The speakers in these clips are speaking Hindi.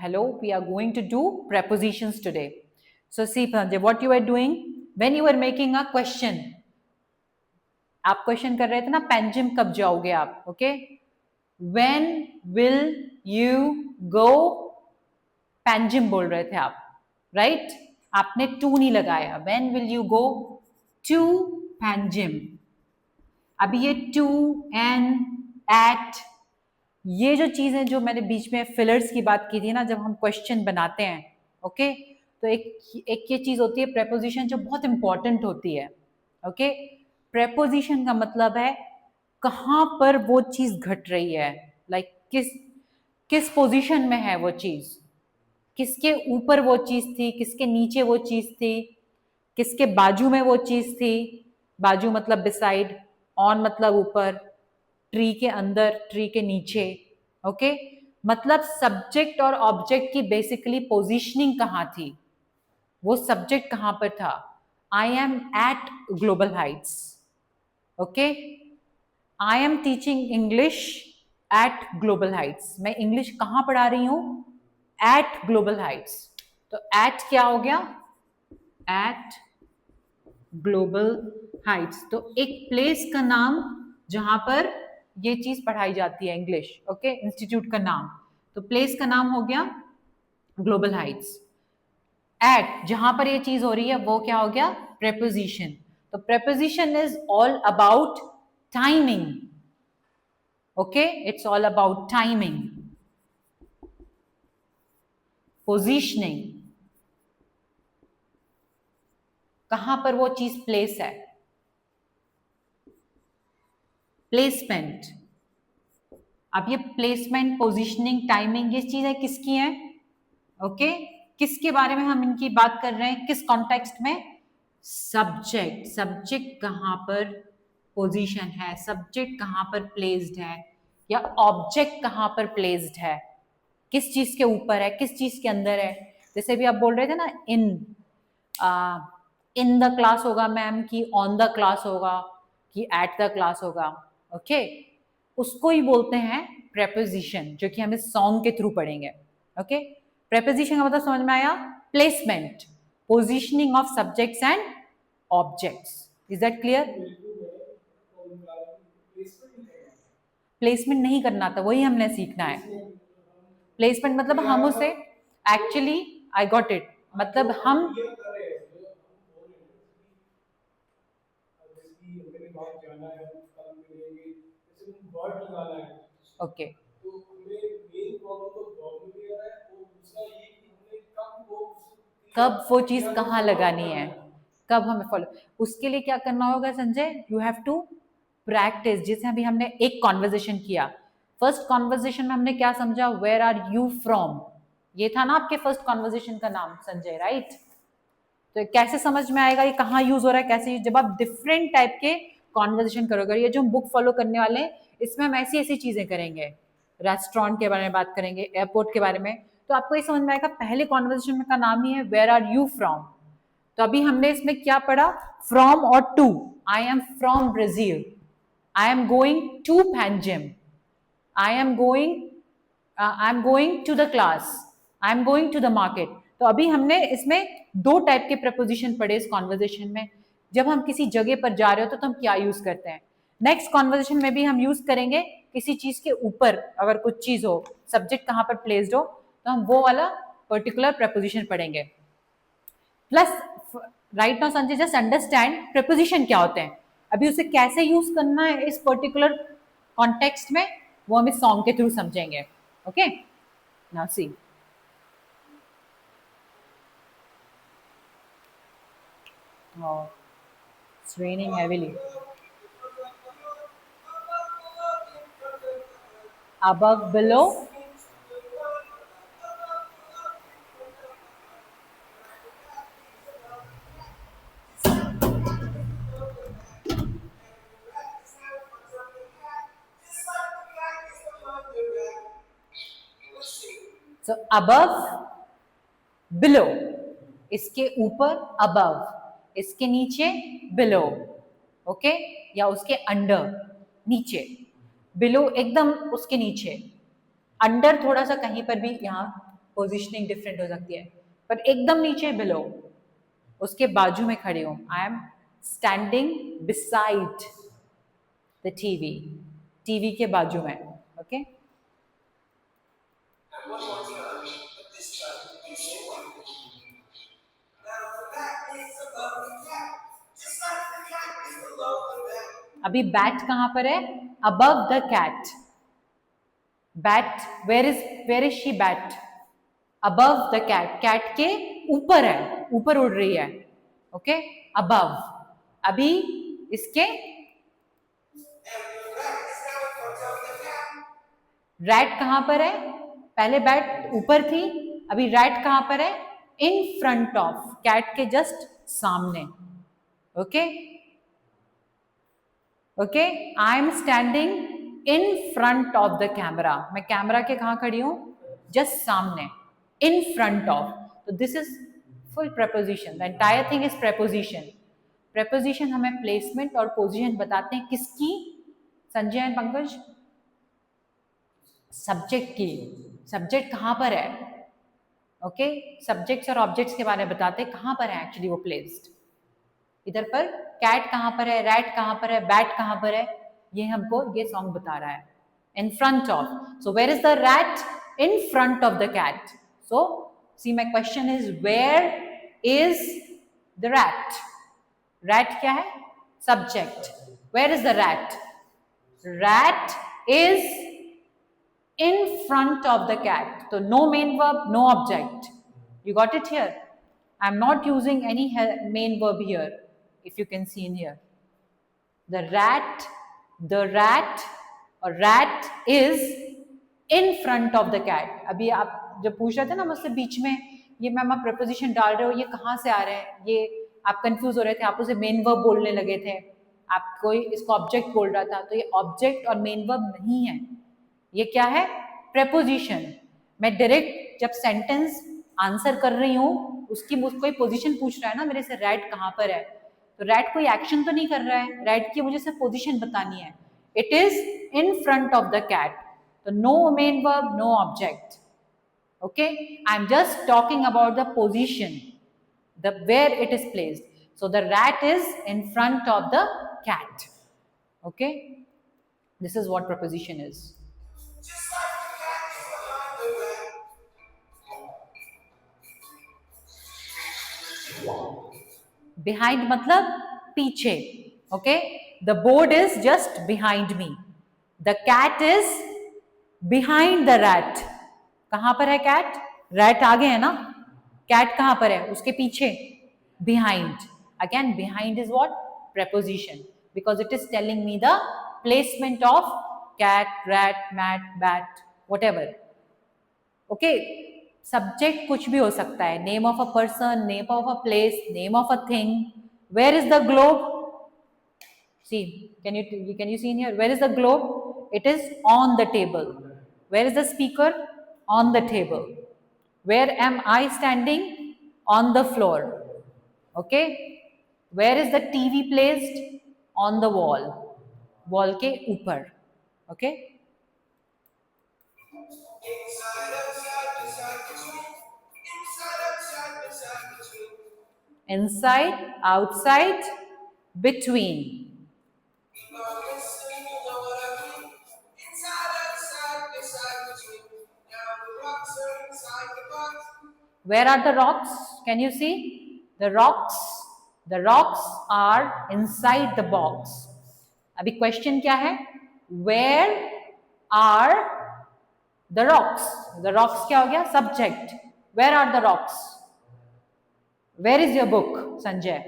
Hello, we are going to do prepositions today. So see, Pranjay, what you are doing when you are making a question. आप क्वेश्चन कर रहे थे ना, पेंजिम कब जाओगे आप, okay? When will you go? Panjim बोल रहे थे आप, राइट? आपने टू नहीं लगाया. When will you go to Panjim? अभी ये टू एंड एट, ये जो चीजें जो मैंने बीच में फिलर्स की बात की थी ना, जब हम क्वेश्चन बनाते हैं, ओके, तो एक ये चीज होती है प्रेपोजिशन जो बहुत इंपॉर्टेंट होती है, ओके? प्रेपोजिशन का मतलब है कहाँ पर वो चीज घट रही है, लाइक किस पोजीशन में है वो चीज, किसके ऊपर वो चीज थी, किसके नीचे वो चीज थी, किसके बाजू में वो चीज थी. बाजू मतलब बिसाइड, ऑन मतलब ऊपर, ट्री के अंदर, ट्री के नीचे, ओके? मतलब सब्जेक्ट और ऑब्जेक्ट की बेसिकली पोजीशनिंग कहाँ थी, वो सब्जेक्ट कहाँ पर था. I am eight global Heights, okay? I am teaching English at global Heights. मैं इंग्लिश कहाँ पढ़ा रही हूँ? Eight global Heights. तो एट क्या हो गया? Eight global Heights. तो एक प्लेस का नाम जहां पर ये चीज पढ़ाई जाती है, इंग्लिश, ओके, इंस्टीट्यूट का नाम. तो प्लेस का नाम हो गया ग्लोबल हाइट्स. एट जहां पर ये चीज हो रही है वो क्या हो गया? प्रेपोजिशन. तो preposition is all about timing, okay? It's all about timing, positioning, कहां पर वो चीज प्लेस है, प्लेसमेंट. अब ये प्लेसमेंट, पोजीशनिंग, टाइमिंग, ये चीजें किसकी हैं, ओके? किसके बारे में हम इनकी बात कर रहे हैं, किस कॉन्टेक्स्ट में? सब्जेक्ट. सब्जेक्ट कहां पर पोजीशन है, सब्जेक्ट कहां पर प्लेस्ड है, या ऑब्जेक्ट कहां पर प्लेस्ड है, किस चीज के ऊपर है, किस चीज के अंदर है. जैसे भी आप बोल रहे थे ना, इन द क्लास होगा मैम, कि ऑन द क्लास होगा, कि एट द क्लास होगा, ओके? उसको ही बोलते हैं प्रेपोजिशन, जो कि हम इस सॉन्ग के थ्रू पढ़ेंगे, ओके? प्रेपोजिशन का मतलब समझ में आया? Placement, positioning of subjects and objects. Is that clear? Placement नहीं करना था, वही हमने सीखना है. प्लेसमेंट मतलब हम उसे एक्चुअली, आई गॉट इट, मतलब हम ओके, कब वो चीज कहाँ लगानी है, कब हमें फॉलो, उसके लिए क्या करना होगा Sanjay? You have to practise. जैसे अभी हमने एक कॉन्वर्जेशन किया, फर्स्ट कॉन्वर्जेशन में हमने क्या समझा? Where are you from. ये था ना आपके फर्स्ट कॉन्वर्जेशन का नाम, संजय, राइट? तो कैसे समझ में आएगा ये कहाँ यूज हो रहा है, कैसे? जब आप डिफरेंट टाइप के कॉन्वर्जेशन करोगे. ये जो हम बुक फॉलो करने वाले हैं, इसमें हम ऐसी ऐसी चीजें करेंगे, रेस्टोरेंट के बारे में बात करेंगे, एयरपोर्ट के बारे में. तो आपको ये समझ में आएगा पहले कॉन्वर्जेशन का नाम ही है वेयर आर यू फ्रॉम. तो अभी हमने इसमें क्या पढ़ा? फ्रॉम और to. I am from Brazil, I am going to Panjim, I am going to the class, I am going to the market. तो अभी हमने इसमें दो टाइप के प्रपोजिशन पढ़े इस कॉन्वर्जेशन में. जब हम किसी जगह पर जा रहे हो तो हम क्या यूज करते हैं. नेक्स्ट कॉन्वर्जेशन में भी हम यूज करेंगे किसी चीज के ऊपर अगर कुछ चीज हो, सब्जेक्ट कहां पर प्लेस्ड हो, तो हम वो वाला पर्टिकुलर प्रपोजिशन पढ़ेंगे. Plus right now Sanjay just understand preposition क्या होते हैं. अभी उसे कैसे यूज करना है इस पर्टिकुलर कॉन्टेक्स्ट में, वो हम इस सॉन्ग के थ्रू समझेंगे, okay? Now see, oh, it's raining heavily. Above, below, so above, below, इसके ऊपर above, इसके नीचे below, ओके? या उसके अंडर, नीचे. below एकदम उसके नीचे, अंडर थोड़ा सा कहीं पर भी यहाँ पोजिशनिंग डिफरेंट हो सकती है, पर एकदम नीचे बिलो, उसके बाजू में खड़ी हूँ. I am standing beside the TV, TV के बाजू में. ओके अभी बैट कहाँ पर है? Above the cat. Bat, where is she bat? Above the cat, cat के ऊपर है, ऊपर उड़ रही है. Okay above. अभी इसके रैट कहाँ पर है? पहले बैट ऊपर थी, अभी रैट कहाँ पर है? इन फ्रंट ऑफ, कैट के जस्ट सामने. Okay okay I am standing in front of the camera. मैं कैमरा के कहाँ खड़ी हूँ? जस्ट सामने. In front of. तो this is full preposition. The entire thing is preposition. preposition हमें प्लेसमेंट और पोजीशन बताते हैं. किसकी संजय एंड पंकज? सब्जेक्ट की. सब्जेक्ट कहाँ पर है? ओके सब्जेक्ट्स और ऑब्जेक्ट्स के बारे में बताते हैं कहाँ पर है एक्चुअली वो प्लेस्ड. इधर पर कैट कहाँ पर है, रैट कहाँ पर है, बैट कहाँ पर है, ये हमको ये सॉन्ग बता रहा है. In front of. So where is the rat? In front of the cat. So see my question is where is the rat? Rat क्या है? Subject. Where is the rat? Rat is in front of the cat. So no main verb, no object. You got it here? I'm not using any main verb here. If you can see in here, the rat or rat is in front of the cat. अभी आप जब पूछ रहे थे ना मुझसे बीच में, ये मैम आप preposition डाल रहे हो, ये कहाँ से आ रहे हैं, ये आप कंफ्यूज हो रहे थे, आप उसे मेन वर्ब बोलने लगे थे, आप कोई इसको ऑब्जेक्ट बोल रहा था. तो ये ऑब्जेक्ट और मेन वर्ब नहीं है, ये क्या है? प्रेपोजिशन. मैं डायरेक्ट जब सेंटेंस आंसर कर रही हूँ, उसकी मुझ कोई पोजीशन पूछ रहा है ना मेरे से, रैट कहाँ पर है, तो रैट कोई एक्शन तो नहीं कर रहा है, रैट की मुझे सिर्फ पोजीशन बतानी है. It is in front of the cat. तो no main verb, no object. Okay I am just talking about the position, the where it is placed. So the rat is in front of the cat. Okay this is what preposition is. Behind मतलब पीछे. Okay the board is just behind me. The cat is behind the rat. कहां पर है कैट? रैट आगे है ना, कैट कहां पर है? उसके पीछे. Behind. Again behind is what? preposition, because it is telling me the placement of cat, rat, mat, bat, whatever. Okay subject कुछ भी हो सकता है. Name of a person, name of a place, name of a thing. Where is the globe? See can you see in here? Where is the globe? It is on the table. Where is the speaker? On the table. Where am I standing? On the floor. Okay where is the TV placed? On the wall. wall के ऊपर. Okay inside, outside, between. Where are the rocks? Can you see? The rocks are inside the box. अभी क्वेश्चन क्या है? Where are the rocks? The rocks क्या हो गया? Subject. Where are the rocks? Where is your book, Sanjay?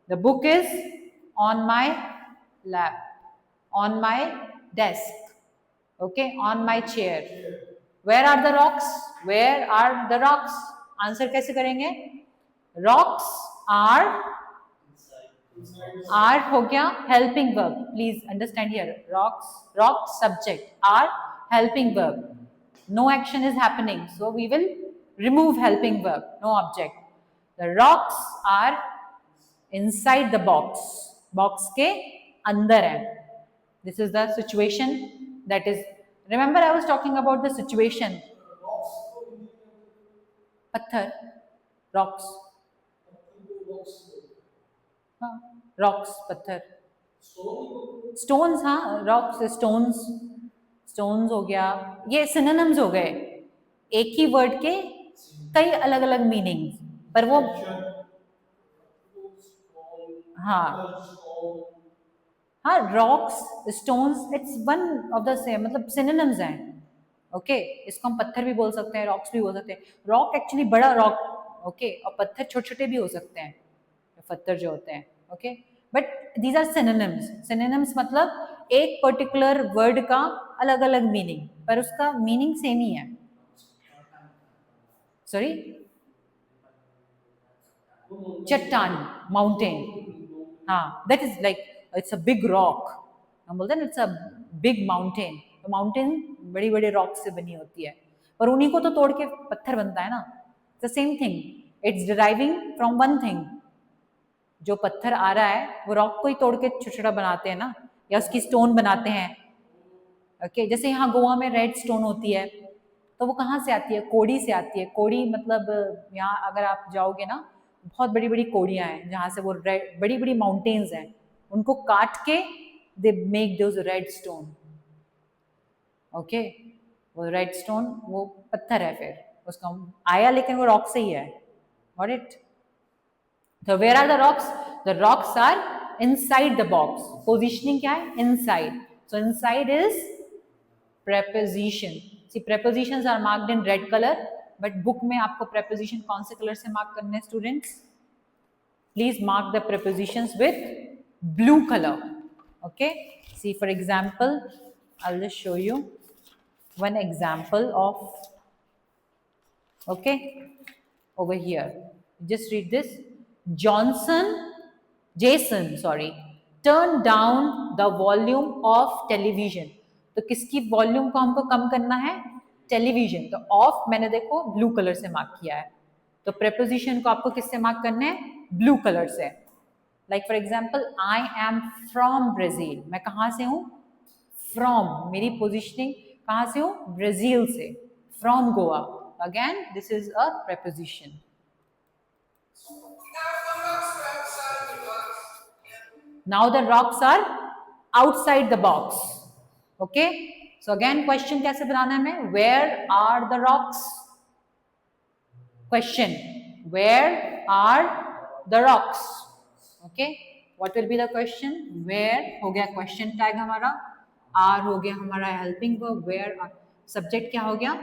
The book is on my lap, on my desk, okay, on my chair. Where are the rocks? Where are the rocks? Answer कैसे करेंगे? Rocks are हो गया helping verb. Please understand here. Rocks subject, are helping verb. No action is happening, so we will remove helping verb. No object. The rocks are inside the box. Box के अंदर है. This is the situation that is. Remember, I was talking about the situation. पत्थर, रॉक्स, हाँ, रॉक्स पत्थर, स्टोन्स, हाँ रॉक्स स्टोन्स, स्टोन्स हो गया, ये सिनोनिम्स हो गए, एक ही वर्ड के कई अलग अलग मीनिंग, पर वो हाँ हाँ rocks stones it's one of the same, मतलब सिनोनिम्स हैं। ओके, इसको हम पत्थर भी बोल सकते हैं, रॉक्स भी बोल सकते हैं। रॉक एक्चुअली बड़ा रॉक, ओके, और पत्थर छोटे छोटे भी हो सकते हैं, पत्थर जो होते हैं। Okay, but these are synonyms. Synonyms मतलब एक पर्टिकुलर वर्ड का अलग अलग मीनिंग, पर उसका मीनिंग सेम ही है। सॉरी, चट्टान, माउंटेन, हाँ, that is like it's a big rock, हम बोलते हैं ना इट्स अ बिग माउंटेन। तो माउंटेन बड़ी बड़ी रॉक से बनी होती है, पर उन्हीं को तो तोड़ के पत्थर बनता है ना। The same thing, it's deriving from one thing. जो पत्थर आ रहा है वो रॉक को ही तोड़ के छोटा छोटा बनाते हैं ना, या उसकी स्टोन बनाते हैं। ओके, जैसे यहाँ गोवा में रेड स्टोन होती है, तो वो कहाँ से आती है? कोड़ी से आती है। कोड़ी मतलब यहाँ अगर आप जाओगे ना, बहुत बड़ी बड़ी कोड़ियाँ हैं जहाँ से वो रेड, बड़ी बड़ी माउंटेन्स हैं, उनको काट के they make those red stone. Okay, वो रेड स्टोन वो पत्थर है, फिर उसका आया, लेकिन वो रॉक से ही है। Got it? So where are the rocks? The rocks are inside the box. Positioning क्या है? Inside. So inside is preposition. See, prepositions are marked in red color, but book में आपको preposition कौन से color से mark करने हैं students? Please mark the prepositions with blue color. Okay. See, for example, I'll just show you one example of, okay, over here. Just read this. Jason, sorry, turn down the volume of television. तो किसकी वॉल्यूम को हमको कम करना है? टेलीविजन। तो ऑफ मैंने देखो ब्लू कलर से मार्क किया है, तो प्रेपोजिशन को आपको किससे मार्क करना है? ब्लू कलर से। Like for example, I am from Brazil. मैं कहाँ से हूँ? फ्रॉम, मेरी पोजिशनिंग कहाँ से हूँ? ब्राजील से। From Goa, again this is a preposition. Now the rocks are outside the box. Okay. So again question कैसे बनाना है हमें? Where are the rocks? Question. Where are the rocks? Okay. What will be the question? Where हो गया question tag हमारा, are हो गया हमारा helping verb, where are, subject क्या हो गया?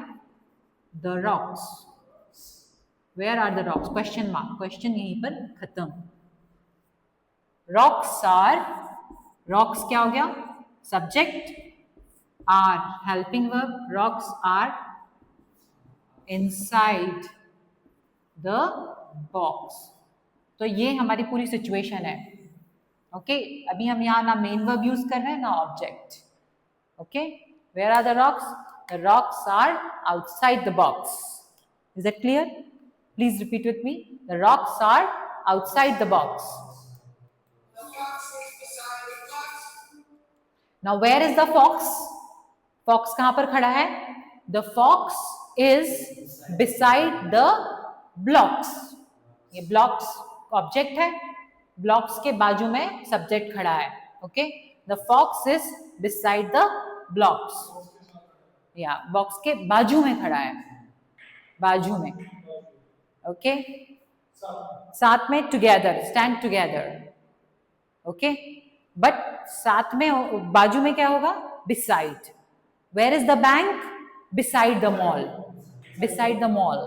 The rocks. Where are the rocks? Question mark. Question यहीं पर खत्म। रॉक्स आर, रॉक्स क्या हो गया? Subject, are helping verb, rocks are inside the box. तो ये हमारी पूरी सिचुएशन है। ओके, अभी हम यहाँ ना मेन वर्ब यूज कर रहे हैं ना object. Okay, where are the rocks? The rocks are outside the box. Is that clear? Please repeat with me. The rocks are outside the box. Now where is the fox? Fox कहाँ पर खड़ा है? The fox is beside the blocks. ये blocks ऑब्जेक्ट है, blocks के बाजू में सब्जेक्ट खड़ा है। Okay, the fox is beside the blocks. या बॉक्स के बाजू में खड़ा है, बाजू में। ओके, साथ में together, stand together. Okay, but साथ में बाजू में क्या होगा? beside. Where is the bank? Beside the mall. Beside the mall.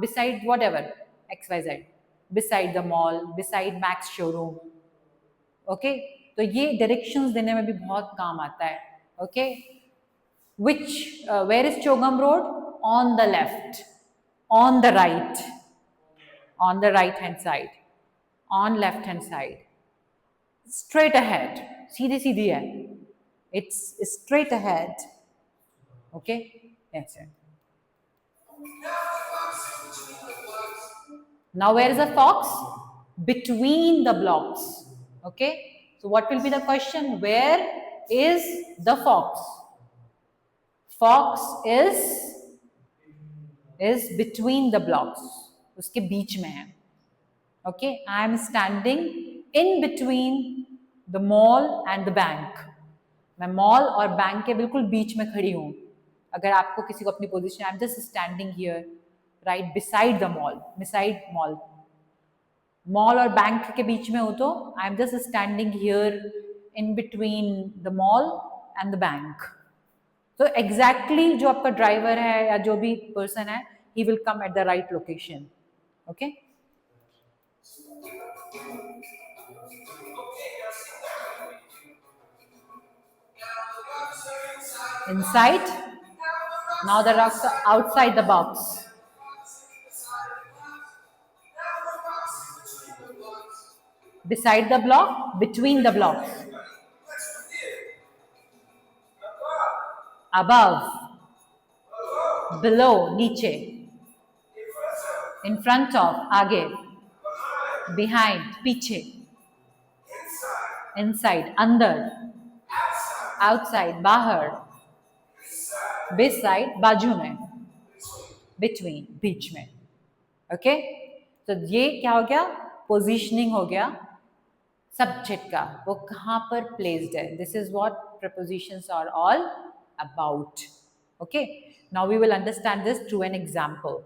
Beside whatever, XYZ. Beside the mall, beside Max showroom. Okay, तो ये डायरेक्शंस देने में भी बहुत काम आता है। Okay, which where is Chogam Road? On the left, on the right, on the right hand side, on left hand side, straight ahead, सीधी सीधी है, it's straight ahead. Okay, that's it. Now where is the fox? Between the blocks. Okay, so what will be the question? Where is the fox? Fox is is between the blocks, उसके बीच में है. Okay, I am standing in between the mall and the bank. मैं मॉल और बैंक के बिल्कुल बीच में खड़ी हूँ. अगर आपको किसी को अपनी position, I am just standing here right beside the mall, beside mall, mall और बैंक के बीच में हो तो आई am just standing here in between the mall and the bank. तो एग्जैक्टली जो आपका ड्राइवर है या जो भी पर्सन है, he will come at the right location. Okay, inside. Now the rocks are outside the box. Beside the block, between the blocks. Above, below, नीचे. In front of, आगे. Behind, पीछे. Inside, अंदर. Outside, बाहर. Beside, बाजू में. Between, बीच में. ओके, तो ये क्या हो गया? पोजीशनिंग हो गया सब्जेक्ट का, वो कहाँ पर प्लेस्ड है. This is what prepositions are all about. Okay, now we will understand this through an example.